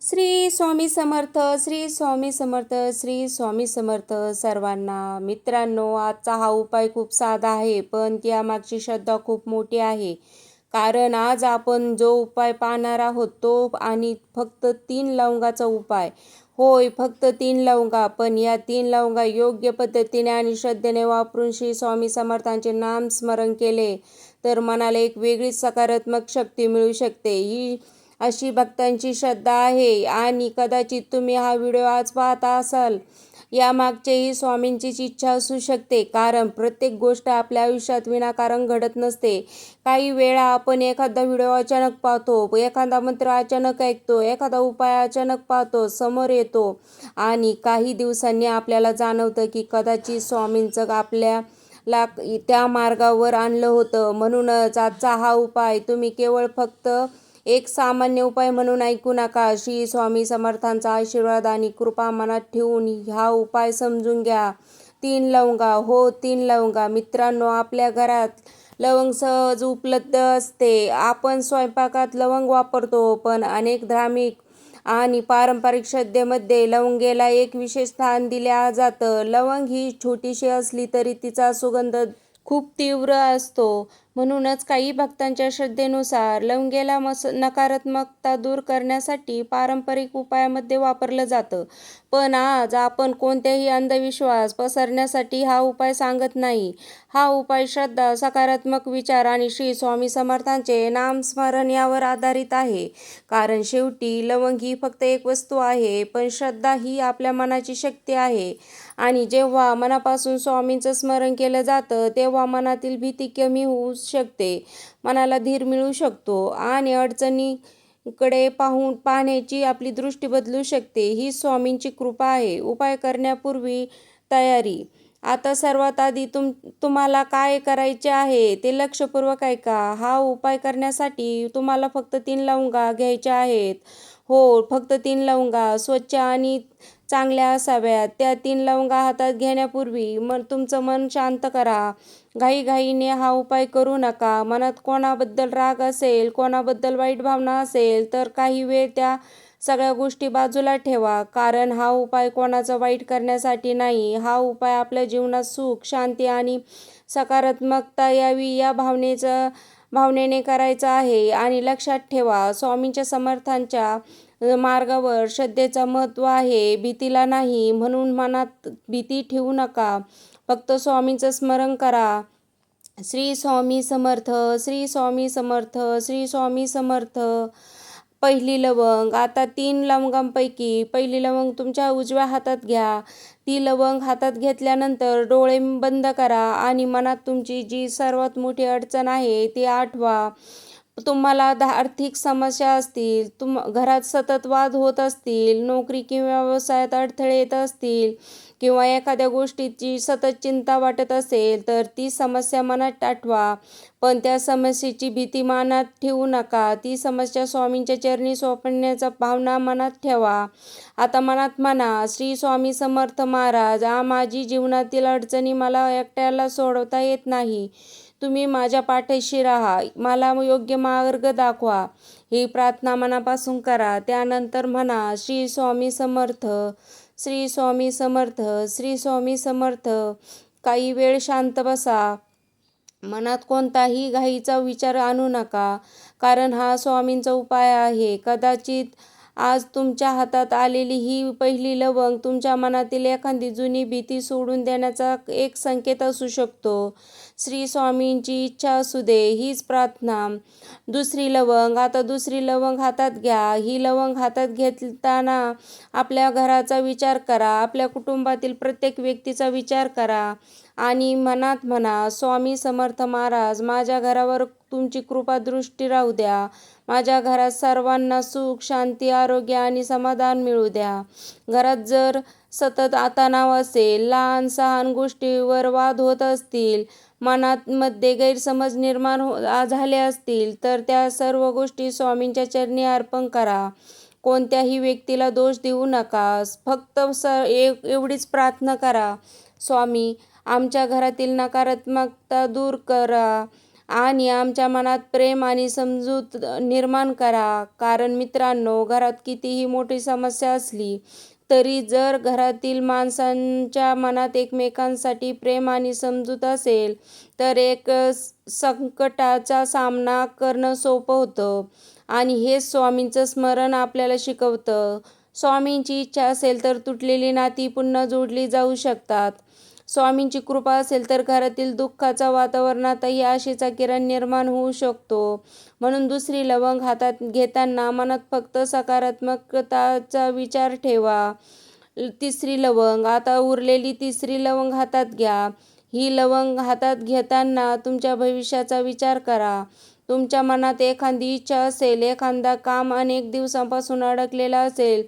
श्री स्वामी समर्थ, श्री स्वामी समर्थ, श्री स्वामी समर्थ सर्वांना. मित्रांनो, आजचा हा उपाय खूप साधा आहे, पण त्यामागची श्रद्धा खूप मोठी आहे. कारण आज आपण जो उपाय पाहणार आहोत तो आणि फक्त 3 लवंगाचा उपाय. होय, फक्त 3 लवंगा, पण या 3 लवंगा योग्य पद्धतीने आणि श्रद्धेने वापरून श्री स्वामी समर्थांचे नाम स्मरण केले तर मनाला एक वेगळीच सकारात्मक शक्ती मिळू शकते. ही अशी भक्तांची श्रद्धा आहे. आणि कदाचित तुम्ही हा व्हिडिओ आज पाहता असाल, यामागचेही स्वामींचीच इच्छा असू शकते. कारण प्रत्येक गोष्ट आपल्या आयुष्यात विनाकारण घडत नसते. काही वेळा आपण एखादा व्हिडिओ अचानक पाहतो, एखादा मंत्र अचानक ऐकतो, एखादा उपाय अचानक पाहतो, समोर येतो आणि काही दिवसांनी आपल्याला जाणवतं की कदाचित स्वामींचं आपल्याला त्या मार्गावर आणलं होतं. म्हणूनच आजचा हा उपाय तुम्ही केवळ फक्त एक सामान्य उपाय म्हणून ऐकू नका. श्री स्वामी समर्थांचा आशीर्वाद आणि कृपा मनात ठेवून हा उपाय समजून घ्या. 3 लवंगा. हो, 3 लवंगा. मित्रांनो, आपल्या घरात लवंग सहज उपलब्ध असते. आपण स्वयंपाकात लवंग वापरतो, पण अनेक धार्मिक आणि पारंपरिक श्रद्धेमध्ये लवंगेला एक विशेष स्थान दिले जातं. लवंग ही छोटीशी असली तरी तिचा सुगंध खूप तीव्र असतो. म्हणूनच काही भक्तांच्या श्रद्धेनुसार लवंगेला नकारात्मकता दूर करण्यासाठी पारंपरिक उपायामध्ये वापरलं जातं. पण आज आपण कोणतेही अंधविश्वास पसरण्यासाठी हा उपाय सांगत नाही. हा उपाय श्रद्धा, सकारात्मक विचार आणि श्री स्वामी समर्थांचे नामस्मरण यावर आधारित आहे. कारण शेवटी लवंग ही फक्त एक वस्तू आहे, पण श्रद्धा ही आपल्या मनाची शक्ती आहे. आणि जेव्हा मनापासून स्वामींचं स्मरण केलं जातं तेव्हा मनातील भीती कमी होऊ शकते, मनाला धीर मिळू शकतो आणि अडचणीकडे पाहण्याची आपली दृष्टी बदलू शकते. ही स्वामींची कृपा आहे. उपाय करण्यापूर्वी तयारी. आता सर्वात आधी तुम्हाला काय करायचे आहे ते लक्षपूर्वक ऐका. हा उपाय करण्यासाठी तुम्हाला फक्त 3 लवंगा घ्यायच्या आहेत. हो, फक्त 3 लवंगा स्वच्छ आणि चांगल्या असाव्यात. त्या 3 लवंगा हातात घेण्यापूर्वी तुमचं मन शांत करा. घाईघाईने हा उपाय करू नका. मनात कोणाबद्दल राग असेल, कोणाबद्दल वाईट भावना असेल तर काही वेळ त्या सगळ्या गोष्टी बाजूला ठेवा. कारण हा उपाय कोणाचं वाईट करण्यासाठी नाही. हा उपाय आपल्या जीवनात सुख, शांती आणि सकारात्मकता यावी या भावनेने करायचा आहे. आणि लक्षात ठेवा, स्वामींच्या समर्थांच्या मार्गावर श्रद्धेचं महत्त्व आहे, भीतीला नाही. म्हणून मनात भीती ठेवू नका. फक्त स्वामींचं स्मरण करा. श्री स्वामी समर्थ, श्री स्वामी समर्थ, श्री स्वामी समर्थ. पहिली लवंग. आता 3 लवंगांपैकी पहिली लवंग तुमच्या उजव्या हातात घ्या. ती लवंग हातात घेतल्यानंतर डोळे बंद करा आणि मनात तुमची जी सर्वात मोठी अडचण आहे ती आठवा. तुम्हाला आर्थिक समस्या असतील, घरात सतत वाद होत असतील, नोकरी किंवा व्यवसायात अडथळे येत असतील किंवा एखाद्या गोष्टीची सतत चिंता वाटत असेल तर ती समस्या मनात आठवा. पण त्या समस्येची भीती मनात ठेवू नका. ती समस्या स्वामींच्या चरणी सोपवण्याचा भावना मनात ठेवा. आता मनात म्हणा, श्री स्वामी समर्थ महाराज, माझी जीवनातील अडचणी मला एकट्याला सोडवता येत नाही. तुम्ही माझ्या पाठीशी राहा, मला योग्य मार्ग दाखवा. ही प्रार्थना मनापासून करा. त्यानंतर म्हणा, श्री स्वामी समर्थ, श्री स्वामी समर्थ, श्री स्वामी समर्थ. काही वेळ शांत बसा. मनात कोणताही घाईचा विचार आणू नका. कारण हा स्वामींचा उपाय आहे. कदाचित आज तुमच्या हातात आलेली ही पहिली लवंग तुमच्या मनातील एखादी जुनी भीती सोडून देण्याचा एक संकेत असू शकतो. श्री स्वामींची इच्छा असू दे, हीच प्रार्थना. दुसरी लवंग. आता दुसरी लवंग हातात घ्या. ही लवंग हातात घेताना आपल्या घराचा विचार करा, आपल्या कुटुंबातील प्रत्येक व्यक्तीचा विचार करा आणि मनात म्हणा, स्वामी समर्थ महाराज, माझ्या घरावर तुमची कृपा दृष्टी राहू द्या. माझ्या घरात सर्वांना सुख, शांती, आरोग्य आणि समाधान मिळू द्या. घरात जर सतत तणाव असेल, लहान सहान गोष्टीवर वाद होत असतील, मनामध्ये गैरसमज निर्माण झाले असतील तर त्या सर्व गोष्टी स्वामींच्या चरणी अर्पण करा. कोणत्याही व्यक्तीला दोष देऊ नका. फक्त एवढीच प्रार्थना करा, स्वामी, आमच्या घरातील नकारात्मकता दूर करा आणि आमच्या मनात प्रेम आणि समजूत निर्माण करा. कारण मित्रांनो, घरात कितीही मोठी समस्या असली तरी जर घरातील माणसांच्या मनात एकमेकांसाठी प्रेम आणि समजूत असेल तर संकटाचा सामना करणं सोपं होतं. आणि हेच स्वामींचं स्मरण आपल्याला शिकवतं. स्वामींची इच्छा असेल तर तुटलेली नाती पुन्हा जोडली जाऊ शकतात. स्वामींची कृपा असेल तर घरातील दुःखाच्या वातावरणातही आशेचा किरण निर्माण होऊ शकतो. म्हणून दुसरी लवंग हातात घेताना मनात फक्त सकारात्मकताचा विचार ठेवा. तिसरी लवंग, आता उरलेली तिसरी लवंग हातात घ्या. ही लवंग हातात घेताना तुमच्या भविष्याचा विचार करा. तुमच्या मनात एखादी इच्छा असेल, एखादा काम अनेक दिवसांपासून अडकलेलं असेल,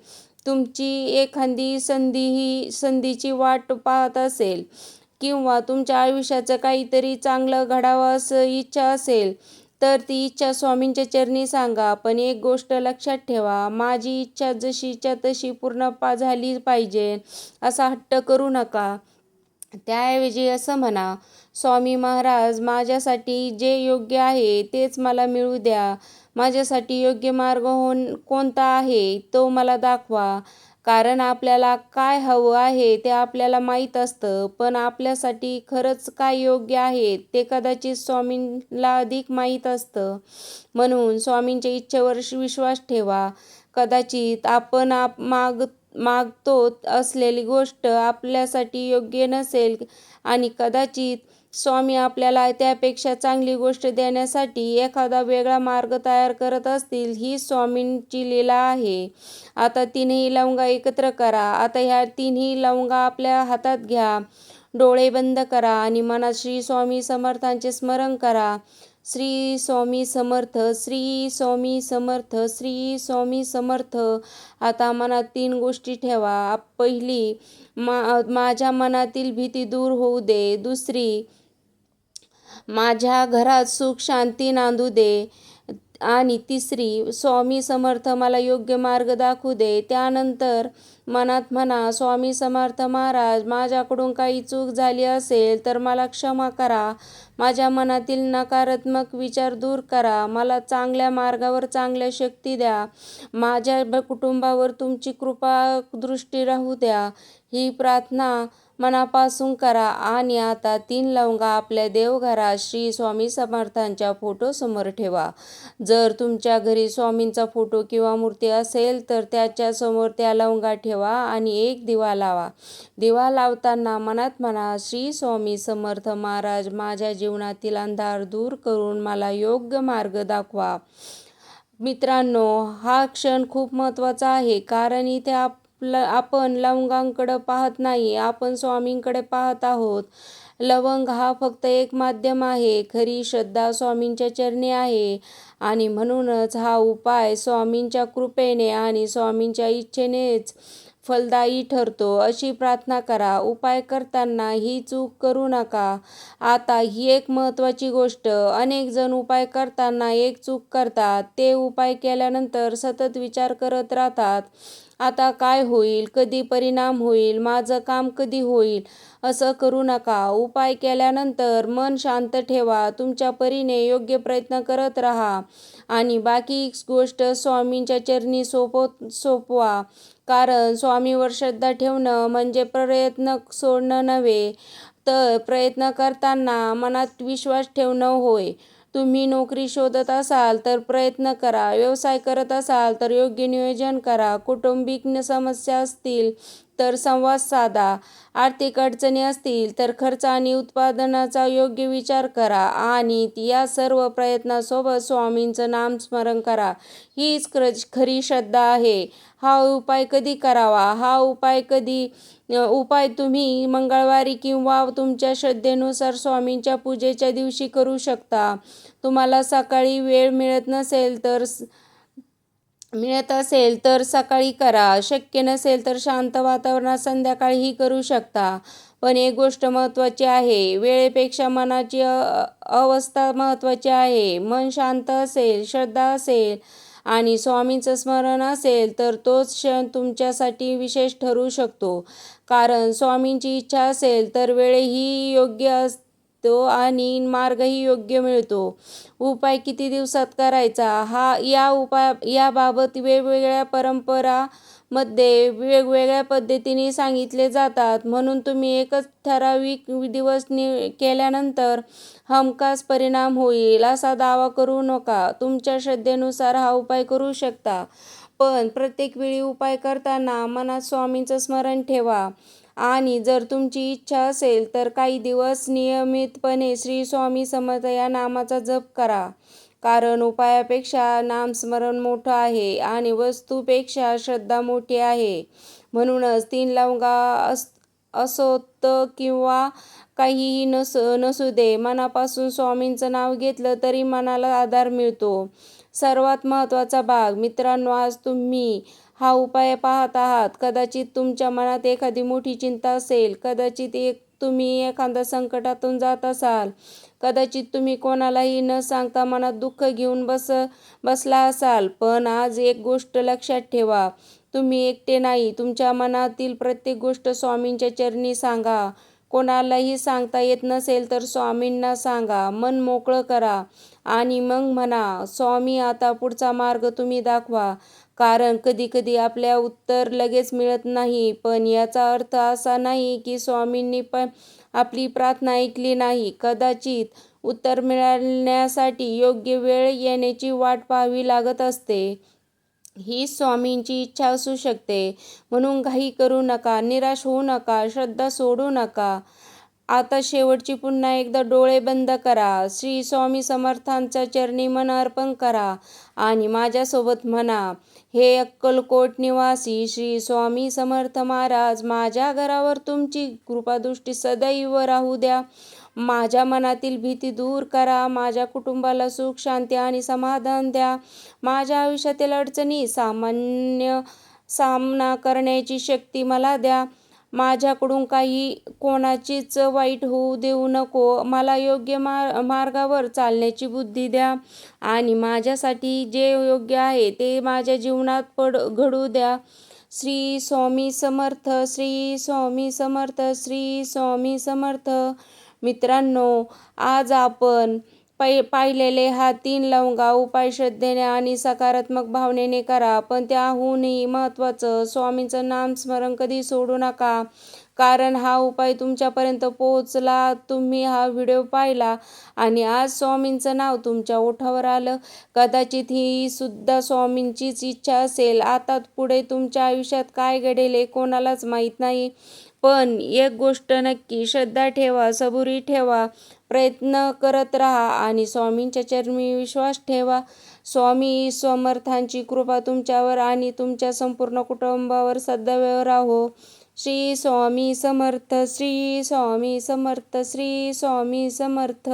तुमची एखादी संधीची वाट पाहत असेल किंवा तुमच्या आयुष्याचं काहीतरी चांगलं घडावं असं इच्छा असेल तर ती इच्छा स्वामींच्या चरणी सांगा. पण एक गोष्ट लक्षात ठेवा, माझी इच्छा जशीच्या तशी पूर्ण झाली पाहिजे असा हट्ट करू नका. त्याऐवजी असं म्हणा, स्वामी महाराज, माझ्यासाठी जे योग्य आहे तेच मला मिळू द्या. माझ्यासाठी योग्य मार्ग कोणता आहे तो मला दाखवा. कारण आपल्याला काय हवं आहे ते आपल्याला माहीत असतं, पण आपल्यासाठी खरंच काय योग्य आहे ते कदाचित स्वामींना अधिक माहीत असतं. म्हणून स्वामींच्या इच्छेवर विश्वास ठेवा. कदाचित आपण मागतो असलेली गोष्ट आपल्यासाठी योग्य नसेल आणि कदाचित स्वामी आपल्याला त्यापेक्षा चांगली गोष्ट देण्यासाठी एखादा वेगळा मार्ग तयार करत असतील. ही स्वामींची लीला आहे. आता तीनही लवंगा एकत्र करा. आता ह्या तिन्ही लवंगा आपल्या हातात घ्या. डोळे बंद करा आणि मनात श्री स्वामी समर्थांचे स्मरण करा. श्री स्वामी समर्थ, श्री स्वामी समर्थ, श्री स्वामी समर्थ. आता मनात 3 गोष्टी ठेवा. पहिली, माझ्या मनातील भीती दूर होऊ दे. दुसरी, माझ्या घरात सुख शांती नांदू दे. आणि तिसरी, स्वामी समर्थ मला योग्य मार्ग दाखवू दे. त्यानंतर मनात म्हणा, स्वामी समर्थ महाराज, माझ्याकडून काही चूक झाली असेल तर मला क्षमा करा. माझ्या मनातील नकारात्मक विचार दूर करा. मला चांगल्या मार्गावर चांगल्या शक्ती द्या. माझ्या कुटुंबावर तुमची कृपा दृष्टी राहू द्या. ही प्रार्थना मनापासून करा. आणि आता 3 लवंगा आपल्या देवघरात श्री स्वामी समर्थांच्या फोटोसमोर ठेवा. जर तुमच्या घरी स्वामींचा फोटो किंवा मूर्ती असेल तर त्याच्यासमोर त्या लवंगा ठेवा आणि एक दिवा लावा. दिवा लावताना मनात म्हणा, श्री स्वामी समर्थ महाराज, माझ्या जीवनातील अंधार दूर करून मला योग्य मार्ग दाखवा. मित्रांनो, हा क्षण खूप महत्त्वाचा आहे. कारण इथे आपण लवंगांकडे पाहत नाही, आपण स्वामींकडे पाहत आहोत. लवंग हा फक्त एक माध्यम आहे. खरी श्रद्धा स्वामींच्या चरणी आहे. आणि म्हणूनच हा उपाय स्वामींच्या कृपेने आणि स्वामींच्या इच्छेनेच फलदायी ठरतो. अशी प्रार्थना करा. उपाय करताना ही चूक करू नका. आता ही एक महत्त्वाची गोष्ट, अनेक जण उपाय करताना एक चूक करतात. ते उपाय केल्यानंतर सतत विचार करत राहतात, आता काय होईल, कधी परिणाम होईल, माझं काम कधी होईल. असं करू नका. उपाय केल्यानंतर मन शांत ठेवा. तुमच्या परीने योग्य प्रयत्न करत राहा आणि बाकी गोष्ट स्वामींच्या चरणी सोपवा. कारण स्वामींवर श्रद्धा ठेवणं म्हणजे प्रयत्न सोडणं नव्हे, तर प्रयत्न करताना मनात विश्वास ठेवणं होय. तुम्ही नोकरी शोधत असाल तर प्रयत्न करा. व्यवसाय करत असाल तर योग्य नियोजन करा. कौटुंबिक समस्या असतील तर संवाद साधा. आर्थिक अडचणी असतील तर खर्च आणि उत्पादनाचा योग्य विचार करा. आणि या सर्व प्रयत्नासोबत स्वामींचं नामस्मरण करा. हीच खरी श्रद्धा आहे. हा उपाय कधी करावा? उपाय तुम्ही मंगळवारी किंवा तुमच्या श्रद्धेनुसार स्वामींच्या पूजेच्या दिवशी करू शकता. तुम्हाला सकाळी वेळ मिळत असेल तर सकाळी करा. शक्य नसेल तर शांत वातावरणात संध्याकाळीही करू शकता. पण एक गोष्ट महत्त्वाची आहे, वेळेपेक्षा मनाची अवस्था महत्त्वाची आहे. मन शांत असेल, श्रद्धा असेल आणि स्वामींचं स्मरण असेल तर तोच क्षण तुमच्यासाठी विशेष ठरू शकतो. कारण स्वामींची इच्छा असेल तर वेळही योग्य मिळतो आणि मार्गही योग्य मिळतो. उपाय किती दिवसात करायचा याबाबत वेगवेगळ्या परंपरामध्ये वेगवेगळ्या पद्धतीने सांगितले जातात. म्हणून तुम्ही एकच ठराविक दिवस केल्यानंतर हमखास परिणाम होईल असा दावा करू नका. तुमच्या श्रद्धेनुसार हा उपाय करू शकता. पण प्रत्येक वेळी उपाय करताना मनात स्वामींचं स्मरण ठेवा आणि जर तुमची इच्छा असेल तर काही दिवस नियमितपणे श्री स्वामी समर्थ या नामाचा जप करा. कारण उपायापेक्षा नामस्मरण मोठं आहे आणि वस्तूपेक्षा श्रद्धा मोठी आहे. म्हणूनच 3 लवंगा असोत किंवा काहीही नसू दे, मनापासून स्वामींचं नाव घेतलं तरी मनाला आधार मिळतो. सर्वात महत्त्वाचा भाग मित्रांनो, आज तुम्ही हा उपाय पाहत आहात. कदाचित तुमच्या मनात एखादी मोठी चिंता असेल, कदाचित तुम्ही एखाद्या संकटातून जात असाल, कदाचित तुम्ही कोणालाही न सांगता मनात दुःख घेऊन बसला असाल. पण आज एक गोष्ट लक्षात ठेवा, तुम्ही एकटे नाही. तुमच्या मनातील प्रत्येक गोष्ट स्वामींच्या चरणी सांगा. कोणालाही सांगता येत नसेल तर स्वामींना सांगा. मन मोकळं करा आणि मग म्हणा, स्वामी आता पुढचा मार्ग तुम्ही दाखवा. कारण कधीकधी आपल्या उत्तर लगेच मिळत नाही, पण याचा अर्थ असा नाही की स्वामींनी पण आपली प्रार्थना ऐकली नाही. कदाचित उत्तर मिळण्यासाठी योग्य वेळ येण्याची वाट पाहावी लागत असते. ही स्वामींची इच्छा असू शकते. म्हणून घाई करू नका, निराश होऊ नका, श्रद्धा सोडू नका. आता शेवटची पुन्हा एकदा डोळे बंद करा. श्री स्वामी समर्थांच्या चरणी मन अर्पण करा आणि माझ्यासोबत म्हणा, हे अक्कलकोट निवासी श्री स्वामी समर्थ महाराज, माझ्या घरावर तुमची कृपादृष्टी सदैव राहू द्या. माझ्या मनातील भीती दूर करा. माझ्या कुटुंबाला सुख, शांती आणि समाधान द्या. माझ्या आयुष्यातील अडचणी सामना करण्याची शक्ती मला द्या. माझ्याकडून कोणाचीच वाईट होऊ देऊ नको. मला योग्य मार्गावर चालण्याची बुद्धी द्या आणि माझ्यासाठी जे योग्य आहे ते माझ्या जीवनात घडू द्या. श्री स्वामी समर्थ, श्री स्वामी समर्थ, श्री स्वामी समर्थ. मित्रांनो, आज आपण पाहिलेले हा 3 लवंगा उपाय श्रद्धेने आणि सकारात्मक भावनेने करा. पण त्याहूनही महत्त्वाचं, स्वामींचं नामस्मरण कधी सोडू नका. कारण हा उपाय तुमच्यापर्यंत पोहोचला, तुम्ही हा व्हिडिओ पाहिला आणि आज स्वामींचं नाव तुमच्या ओठावर आलं. कदाचित ही सुद्धा स्वामींचीच इच्छा असेल. आता पुढे तुमच्या आयुष्यात काय घडेल हे कोणालाच माहीत नाही. पण एक गोष्ट नक्की, श्रद्धा ठेवा, सबुरी ठेवा, प्रयत्न करत राहा आणि स्वामींच्या चरणी विश्वास ठेवा. स्वामी समर्थांची कृपा तुमच्यावर आणि तुमच्या संपूर्ण कुटुंबावर सदैव राहो. श्री स्वामी समर्थ, श्री स्वामी समर्थ, श्री स्वामी समर्थ.